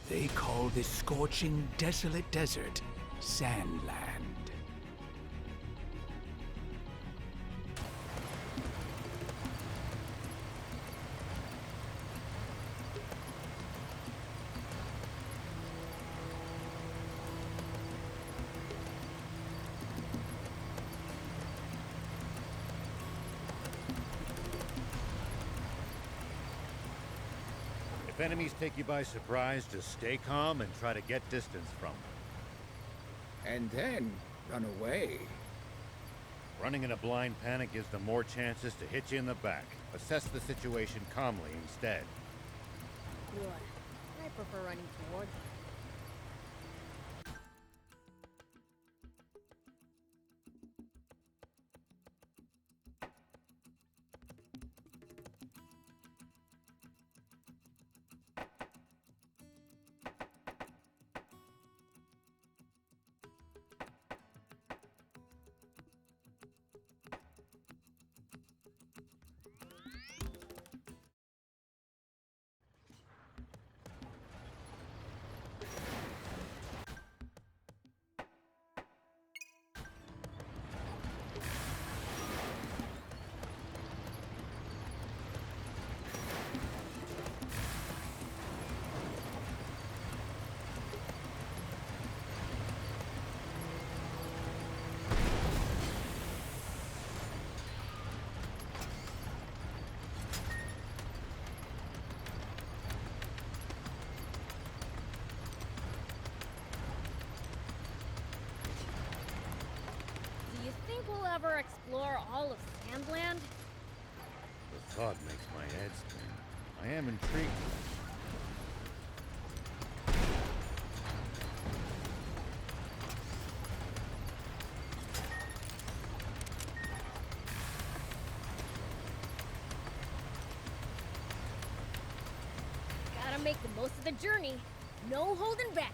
They call this scorching, desolate desert Sandland. If enemies take you by surprise, just stay calm and try to get distance from them. And then run away. Running in a blind panic gives them more chances to hit you in the back. Assess the situation calmly instead. Good. I prefer running toward them. Do you think we'll ever explore all of Sandland? The thought makes my head spin. I am intrigued. Gotta make the most of the journey. No holding back.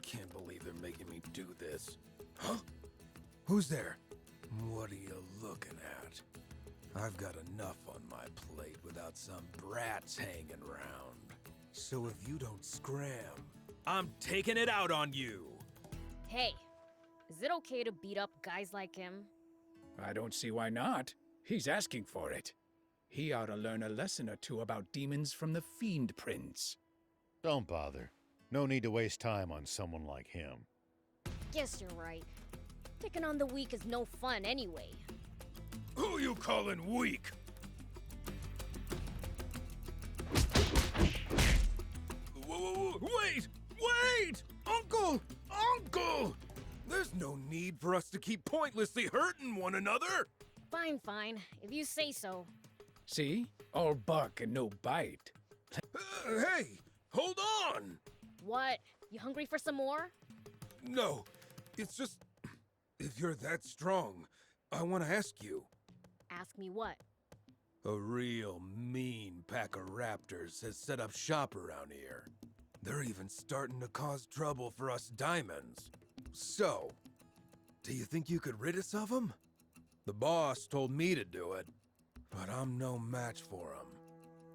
Can't believe they're making me do this. Huh? Who's there? What are you looking at? I've got enough on my plate without some brats hanging around. So if you don't scram, I'm taking it out on you! Hey, is it okay to beat up guys like him? I don't see why not. He's asking for it. He ought to learn a lesson or two about demons from the Fiend Prince. Don't bother. No need to waste time on someone like him. Guess you're right. Picking on the weak is no fun anyway. Who you calling weak? Whoa, wait! Wait! Uncle! Uncle! There's no need for us to keep pointlessly hurting one another! Fine, fine. If you say so. See? All bark and no bite. Hey! Hold on! What? You hungry for some more? No, it's just... If you're that strong, I want to ask you. Ask me what? A real mean pack of raptors has set up shop around here. They're even starting to cause trouble for us diamonds. So, do you think you could rid us of them? The boss told me to do it, but I'm no match for them.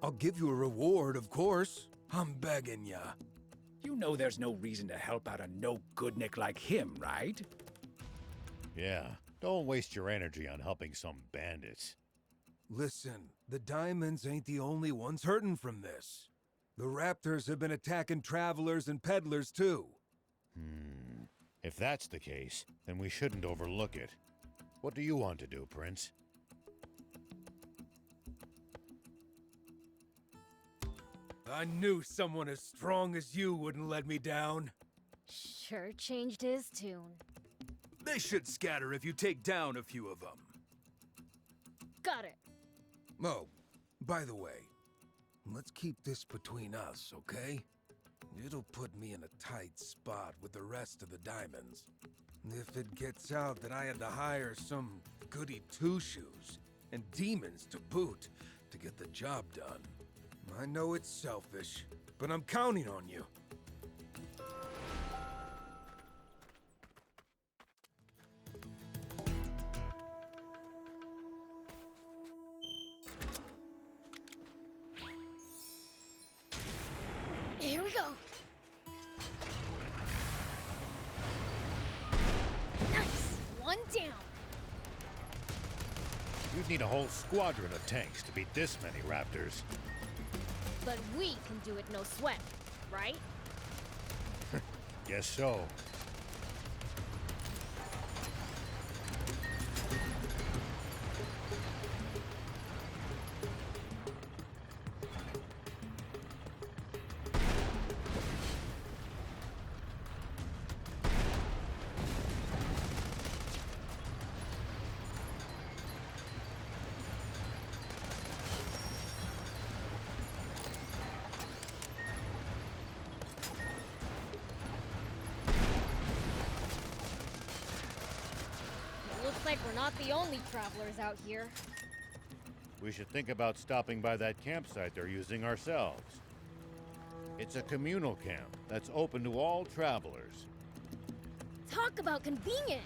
I'll give you a reward, of course. I'm begging ya. You know there's no reason to help out a no-goodnik like him, right? Yeah, don't waste your energy on helping some bandits. Listen, the diamonds ain't the only ones hurting from this. The raptors have been attacking travelers and peddlers too. If that's the case, then we shouldn't overlook it. What do you want to do, Prince? I knew someone as strong as you wouldn't let me down. Sure changed his tune. They should scatter if you take down a few of them. Got it. Oh, by the way, let's keep this between us, okay? It'll put me in a tight spot with the rest of the diamonds. If it gets out that I had to hire some goody two-shoes, and demons to boot, to get the job done. I know it's selfish, but I'm counting on you. down! You'd need a whole squadron of tanks to beat this many raptors. But we can do it no sweat, right? Guess so. Looks like we're not the only travelers out here. We should think about stopping by that campsite they're using ourselves. It's a communal camp that's open to all travelers. Talk about convenient!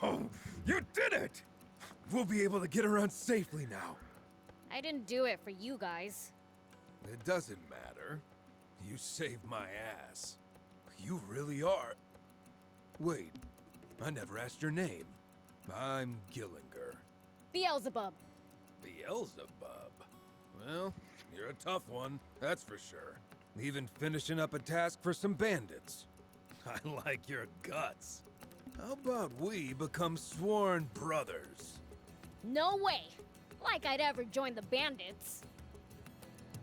Oh, you did it! We'll be able to get around safely now. I didn't do it for you guys. It doesn't matter. You saved my ass. You really are. Wait, I never asked your name. I'm Gillinger. Beelzebub. Beelzebub? Well, you're a tough one, that's for sure. Even finishing up a task for some bandits. I like your guts. How about we become sworn brothers? No way! Like I'd ever join the bandits.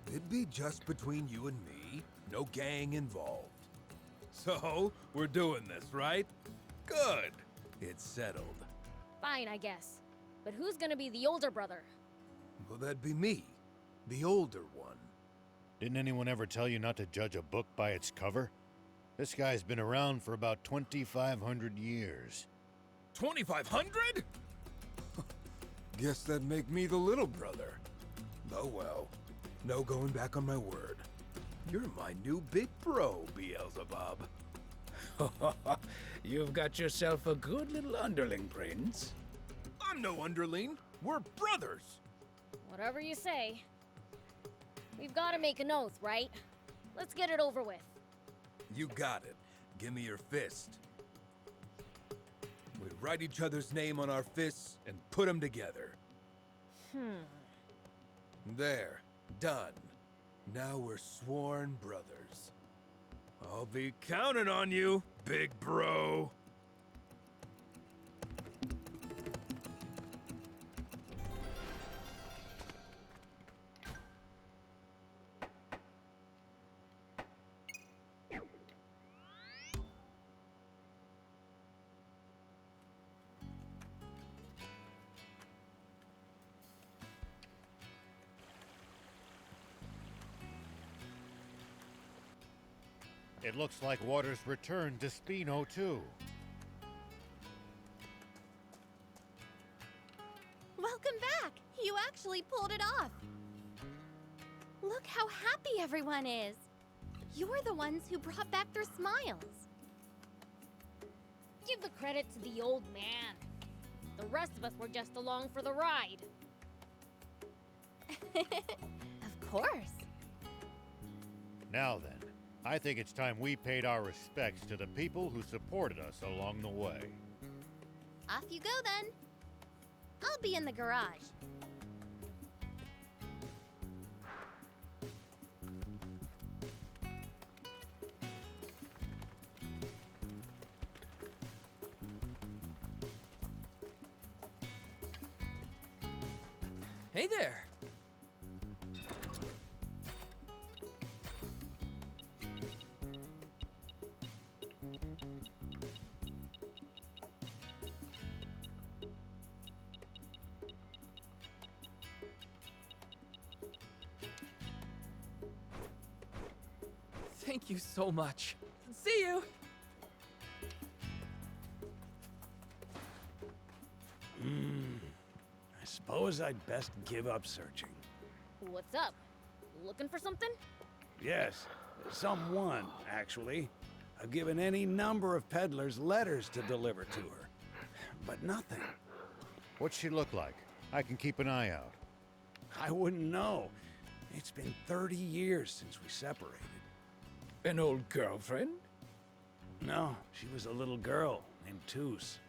It'd be just between you and me, no gang involved. So, we're doing this, right? Good. It's settled. Fine, I guess. But who's gonna be the older brother? Well, that'd be me, the older one. Didn't anyone ever tell you not to judge a book by its cover? This guy's been around for about 2,500 years. 2,500? Guess that'd make me the little brother. Oh well, no going back on my word. You're my new big bro, Beelzebub. You've got yourself a good little underling, Prince. I'm no underling. We're brothers. Whatever you say. We've gotta make an oath, right? Let's get it over with. You got it. Give me your fist. We write each other's name on our fists and put them together. There. Done. Now we're sworn brothers. I'll be counting on you, big bro. It looks like water's returned to Spino, too. Welcome back! You actually pulled it off! Look how happy everyone is! You're the ones who brought back their smiles! Give the credit to the old man. The rest of us were just along for the ride. Of course! Now then, I think it's time we paid our respects to the people who supported us along the way. Off you go then! I'll be in the garage. Hey there! Thank you so much. See you! I suppose I'd best give up searching. What's up? Looking for something? Yes, someone, actually. I've given any number of peddlers letters to deliver to her, but nothing. What's she look like? I can keep an eye out. I wouldn't know. It's been 30 years since we separated. An old girlfriend? No, she was a little girl named Toos.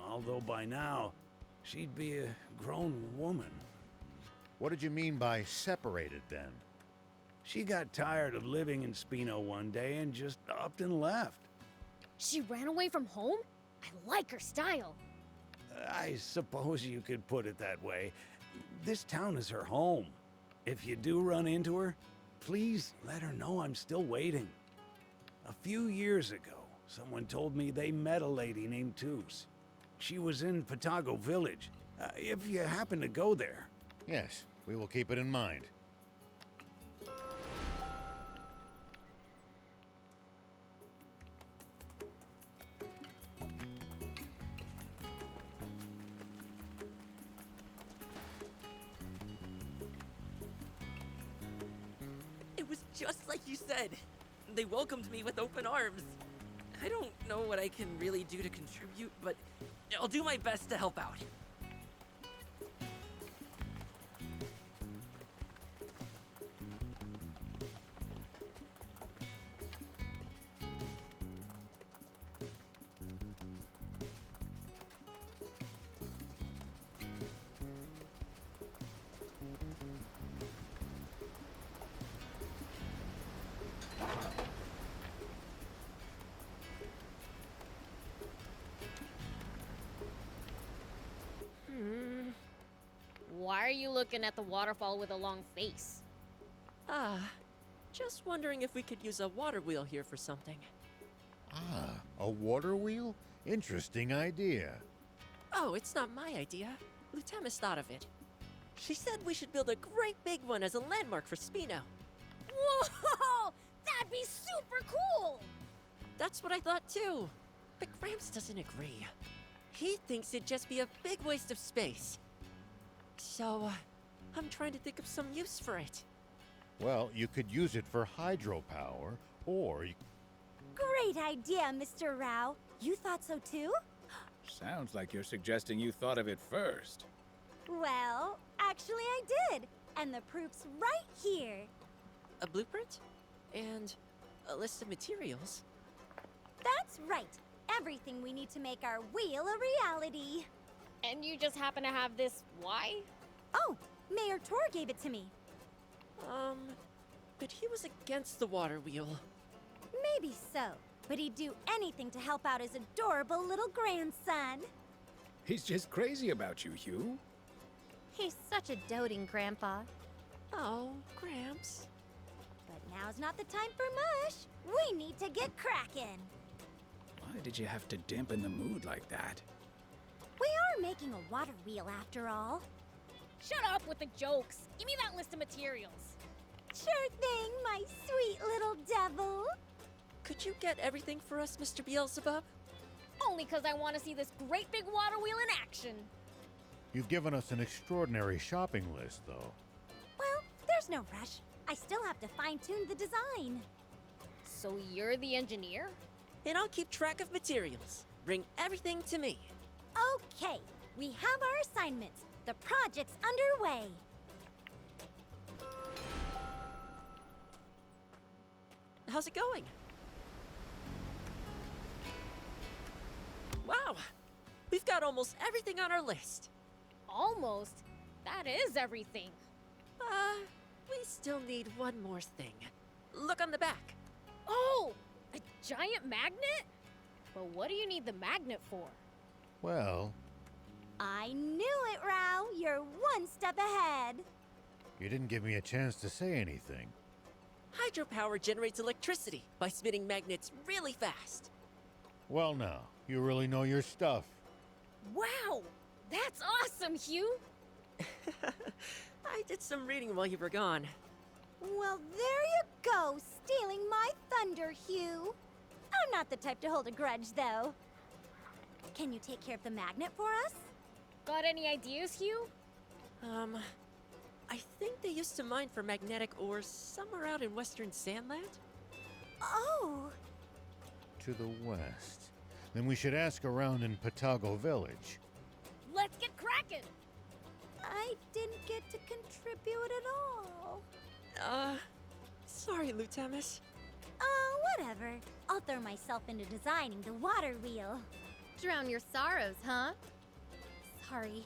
Although by now, she'd be a grown woman. What did you mean by separated then? She got tired of living in Spino one day and just upped and left. She ran away from home? I like her style. I suppose you could put it that way. This town is her home. If you do run into her, please let her know I'm still waiting. A few years ago, someone told me they met a lady named Toos. She was in Patago Village. If you happen to go there. Yes, we will keep it in mind. It was just like you said. They welcomed me with open arms. I don't know what I can really do to contribute, but I'll do my best to help out. Why are you looking at the waterfall with a long face? Just wondering if we could use a water wheel here for something. Ah, a water wheel? Interesting idea. Oh, it's not my idea. Lieutenant thought of it. She said we should build a great big one as a landmark for Spino. Whoa! That'd be super cool! That's what I thought too. But Gramps doesn't agree. He thinks it'd just be a big waste of space. So, I'm trying to think of some use for it. Well, you could use it for hydropower, or you... Great idea, Mr. Rao. You thought so too? Sounds like you're suggesting you thought of it first. Well, actually I did. And the proof's right here. A blueprint? And a list of materials? That's right. Everything we need to make our wheel a reality. And you just happen to have this why? Oh, Mayor Tor gave it to me. But he was against the water wheel. Maybe so, but he'd do anything to help out his adorable little grandson. He's just crazy about you, Hugh. He's such a doting grandpa. Oh, Gramps. But now's not the time for mush. We need to get cracking. Why did you have to dampen the mood like that? We are making a water wheel after all. Shut up with the jokes. Give me that list of materials. Sure thing, my sweet little devil. Could you get everything for us, Mr. Beelzebub? Only because I want to see this great big water wheel in action. You've given us an extraordinary shopping list, though. Well, there's no rush. I still have to fine-tune the design. So you're the engineer? And I'll keep track of materials. Bring everything to me. Okay, we have our assignments. The project's underway. How's it going? Wow! We've got almost everything on our list. Almost. That is everything. We still need one more thing. Look on the back. Oh! A giant magnet? But what do you need the magnet for? Well, I knew it, Rao. You're one step ahead. you didn't give me a chance to say anything. Hydropower generates electricity by spinning magnets really fast. Well now, you really know your stuff. Wow! That's awesome, Hugh! I did some reading while you were gone. Well, there you go, stealing my thunder, Hugh. I'm not the type to hold a grudge, though. Can you take care of the magnet for us? Got any ideas, Hugh? I think they used to mine for magnetic ores somewhere out in Western Sandland. Oh, to the west. Then we should ask around in Patago Village. Let's get cracking! I didn't get to contribute at all. Sorry, Lutamus. Oh, whatever. I'll throw myself into designing the water wheel. Drown your sorrows, huh? Sorry.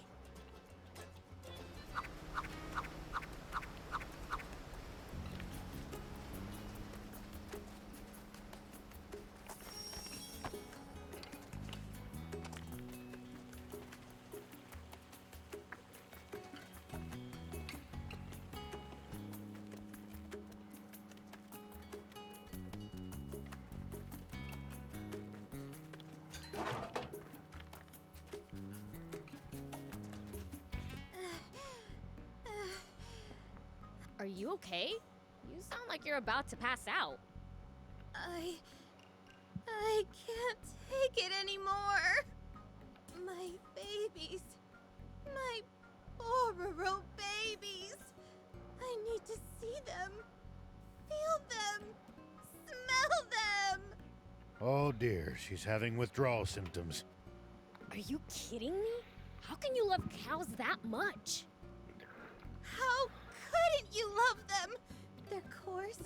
Are you okay? You sound like you're about to pass out. I can't take it anymore. My babies. My Bororo babies. I need to see them. Feel them. Smell them. Oh dear, she's having withdrawal symptoms. Are you kidding me? How can you love cows that much? How couldn't you love them? Their coarse,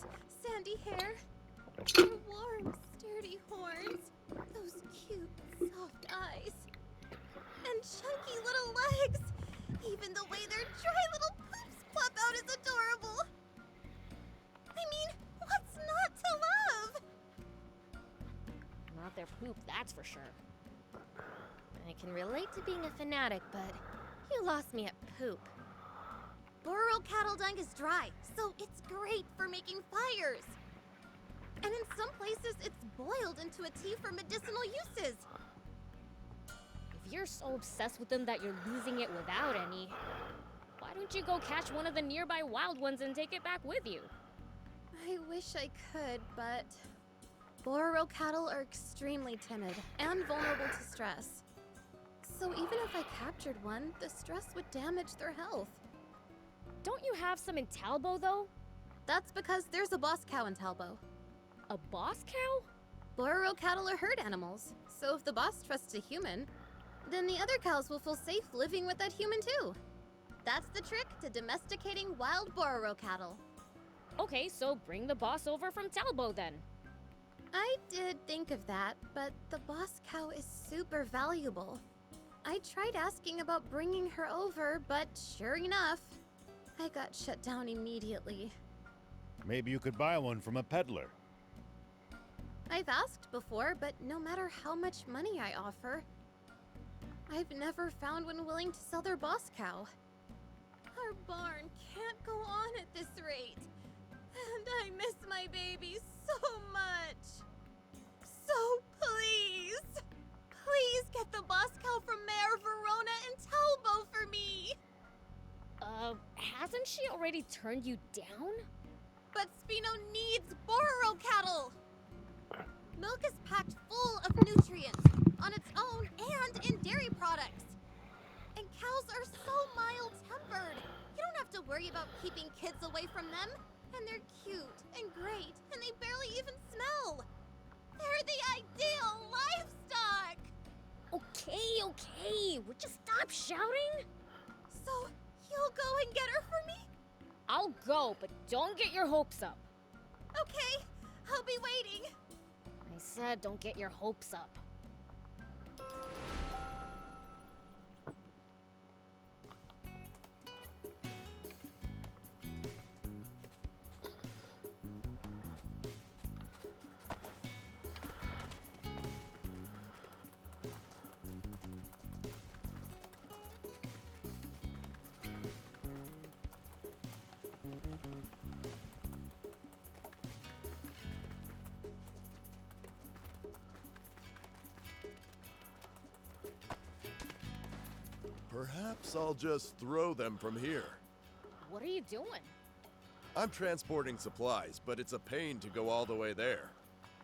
sandy hair, their warm, sturdy horns, those cute, soft eyes, and chunky little legs. Even the way their dry little poops pop out is adorable. I mean, what's not to love? Not their poop, that's for sure. I can relate to being a fanatic, but You lost me at poop. Bororo cattle dung is dry, so it's great for making fires. And in some places, it's boiled into a tea for medicinal uses. if you're so obsessed with them that you're losing it without any, why don't you go catch one of the nearby wild ones and take it back with you? I wish I could, but Bororo cattle are extremely timid and vulnerable to stress. So even if I captured one, the stress would damage their health. Don't you have some in Talbo, though? That's because there's a boss cow in Talbo. A boss cow? Bororo cattle are herd animals, so if the boss trusts a human, then the other cows will feel safe living with that human too. That's the trick to domesticating wild Bororo cattle. Okay, so bring the boss over from Talbo then. I did think of that, but the boss cow is super valuable. I tried asking about bringing her over, but sure enough, I got shut down immediately. Maybe you could buy one from a peddler. I've asked before, but no matter how much money I offer, I've never found one willing to sell their boss cow. Our barn can't go on at this rate, and I miss my baby so much. So please, please get the boss cow from Mayor Verona and Talbo for me. Hasn't she already turned you down? But Spino needs Bororo cattle. Milk is packed full of nutrients on its own and in dairy products. And cows are so mild-tempered. You don't have to worry about keeping kids away from them. And they're cute and great, and they barely even smell. They're the ideal livestock. Okay, would you stop shouting? So, you'll go and get her for me? I'll go, but don't get your hopes up. Okay, I'll be waiting. I said don't get your hopes up. Perhaps I'll just throw them from here. What are you doing? I'm transporting supplies, but it's a pain to go all the way there.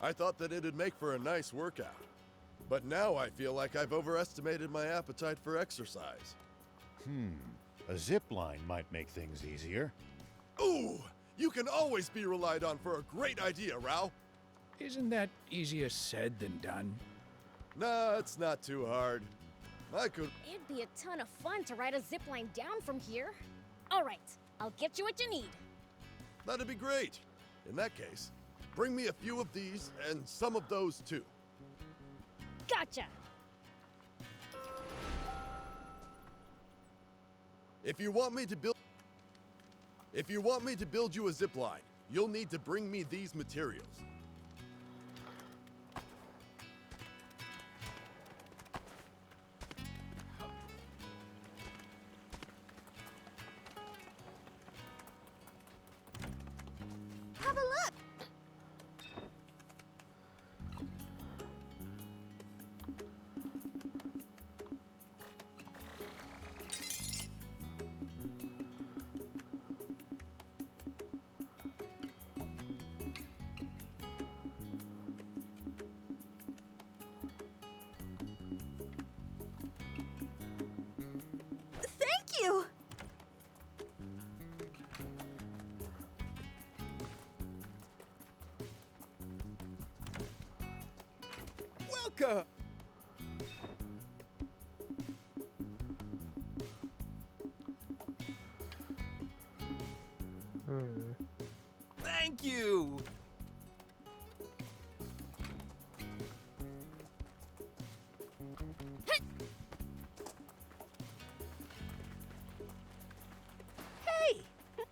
I thought that it'd make for a nice workout. But now I feel like I've overestimated my appetite for exercise. A zip line might make things easier. Ooh! You can always be relied on for a great idea, Rao! Isn't that easier said than done? Nah, it's not too hard. I could. It'd be a ton of fun to ride a zip line down from here. All right, I'll get you what you need. That'd be great. In that case, bring me a few of these and some of those too. Gotcha. If you want me to build you a zip line, you'll need to bring me these materials. Have a look. Thank you. Welcome! Thank you! Hey!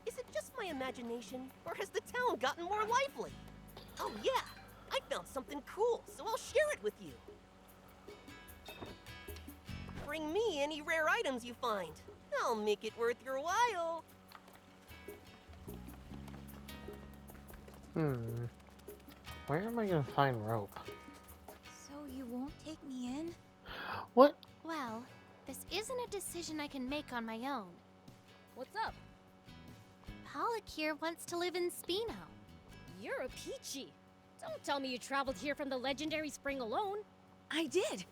Is it just my imagination, or has the town gotten more lively? Oh yeah, I found something cool, so I'll share it with you. Bring me any rare items you find. I'll make it worth your while. Where am I gonna find rope? So you won't take me in? What? Well, this isn't a decision I can make on my own. What's up? Pollock here wants to live in Spino. You're a peachy. Don't tell me you traveled here from the legendary spring alone. I did.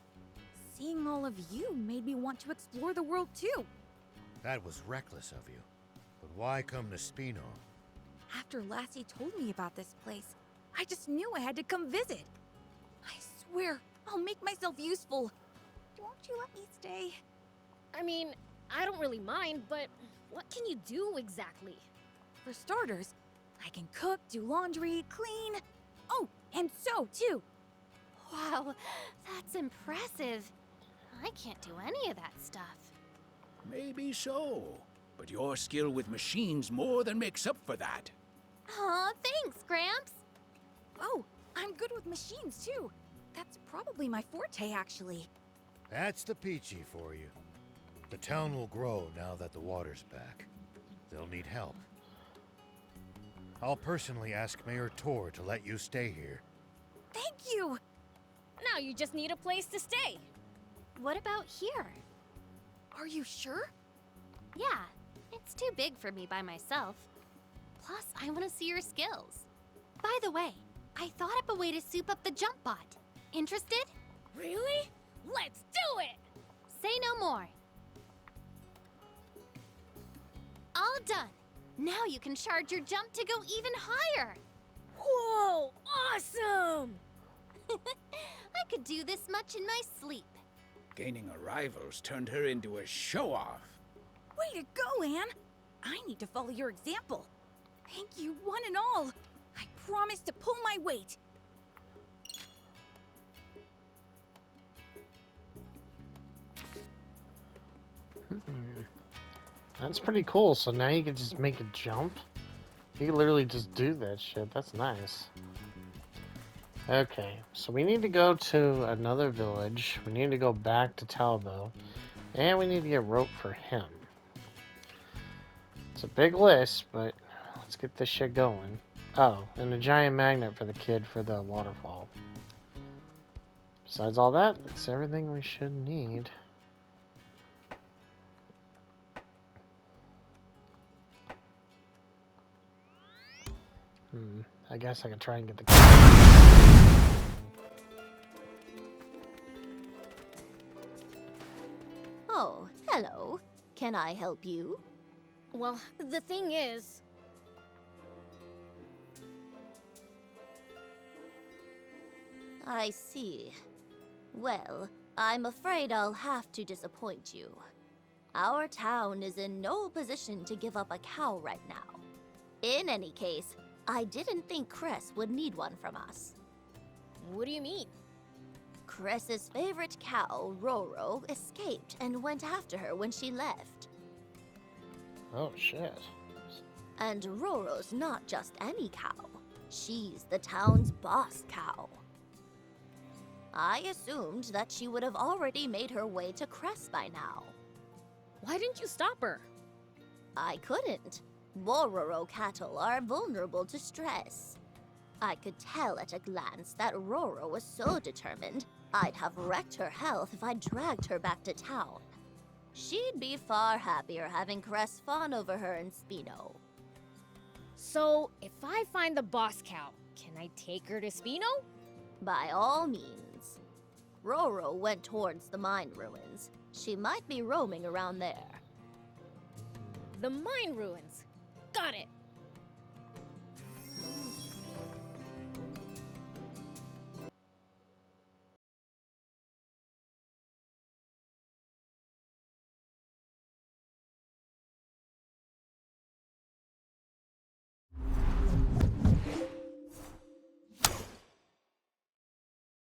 Seeing all of you made me want to explore the world too. That was reckless of you. But why come to Spino? After Lassie told me about this place, I just knew I had to come visit. I swear, I'll make myself useful. Won't you let me stay? I mean, I don't really mind, but what can you do exactly? For starters, I can cook, do laundry, clean. Oh, and sew too. Wow, that's impressive. I can't do any of that stuff. Maybe so. But your skill with machines more than makes up for that. Aw, thanks, Gramps. Oh, I'm good with machines too. That's probably my forte, actually. That's the Peachy for you. The town will grow now that the water's back. They'll need help. I'll personally ask Mayor Tor to let you stay here. Thank you! Now you just need a place to stay. What about here? Are you sure? Yeah, it's too big for me by myself. Plus, I want to see your skills. By the way, I thought up a way to soup up the jump bot. Interested? Really? Let's do it! Say no more. All done. Now you can charge your jump to go even higher. Whoa, awesome! I could do this much in my sleep. Gaining a rival's turned her into a show-off. Way to go, Anne! I need to follow your example. Thank you, one and all. I promise to pull my weight. That's pretty cool. So now you can just make a jump. You can literally just do that shit. That's nice. Okay, so we need to go to another village. We need to go back to Talbo. And we need to get rope for him. It's a big list, but let's get this shit going. Oh, and a giant magnet for the kid for the waterfall. Besides all that, that's everything we should need. I guess I can try and get the... Oh, hello. Can I help you? Well, the thing is... I see. Well, I'm afraid I'll have to disappoint you. Our town is in no position to give up a cow right now. In any case, I didn't think Chris would need one from us. What do you mean? Chris's favorite cow, Roro, escaped and went after her when she left. Oh, shit. And Roro's not just any cow. She's the town's boss cow. I assumed that she would have already made her way to Cress by now. Why didn't you stop her? I couldn't. Bororo cattle are vulnerable to stress. I could tell at a glance that Roro was so determined I'd have wrecked her health if I dragged her back to town. She'd be far happier having Cress fawn over her in Spino. So, if I find the boss cow, can I take her to Spino? By all means. Roro went towards the mine ruins. She might be roaming around there. The mine ruins. Got it.